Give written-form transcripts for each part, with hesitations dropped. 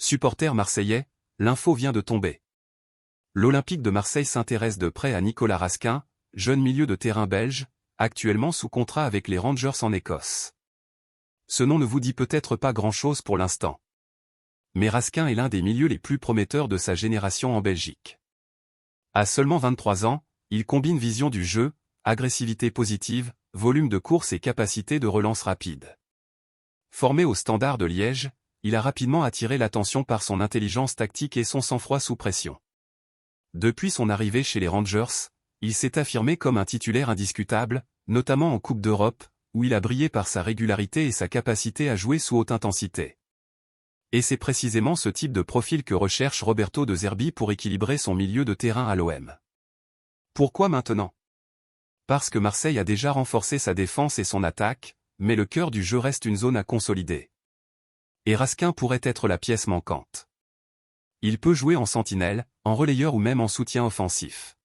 Supporters marseillais, l'info vient de tomber. L'Olympique de Marseille s'intéresse de près à Nicolas Raskin, jeune milieu de terrain belge, actuellement sous contrat avec les Rangers en Écosse. Ce nom ne vous dit peut-être pas grand-chose pour l'instant. Mais Raskin est l'un des milieux les plus prometteurs de sa génération en Belgique. À seulement 23 ans, il combine vision du jeu, agressivité positive, volume de course et capacité de relance rapide. Formé au Standard de Liège, il a rapidement attiré l'attention par son intelligence tactique et son sang-froid sous pression. Depuis son arrivée chez les Rangers, il s'est affirmé comme un titulaire indiscutable, notamment en Coupe d'Europe, où il a brillé par sa régularité et sa capacité à jouer sous haute intensité. Et c'est précisément ce type de profil que recherche Roberto De Zerbi pour équilibrer son milieu de terrain à l'OM. Pourquoi maintenant? Parce que Marseille a déjà renforcé sa défense et son attaque, mais le cœur du jeu reste une zone à consolider. Et Raskin pourrait être la pièce manquante. Il peut jouer en sentinelle, en relayeur ou même en soutien offensif.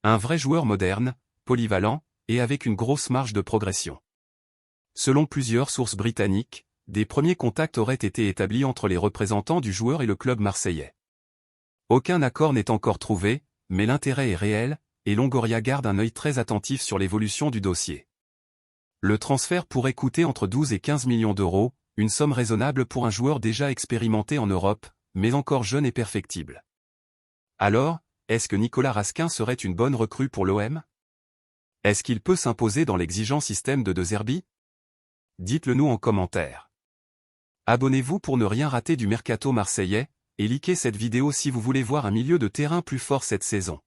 Un vrai joueur moderne, polyvalent, et avec une grosse marge de progression. Selon plusieurs sources britanniques, des premiers contacts auraient été établis entre les représentants du joueur et le club marseillais. Aucun accord n'est encore trouvé, mais l'intérêt est réel, et Longoria garde un œil très attentif sur l'évolution du dossier. Le transfert pourrait coûter entre 12 et 15 millions d'euros, une somme raisonnable pour un joueur déjà expérimenté en Europe, mais encore jeune et perfectible. Alors, est-ce que Nicolas Raskin serait une bonne recrue pour l'OM? Est-ce qu'il peut s'imposer dans l'exigeant système de Zerbi? Dites-le nous en commentaire. Abonnez-vous pour ne rien rater du mercato marseillais, et likez cette vidéo si vous voulez voir un milieu de terrain plus fort cette saison.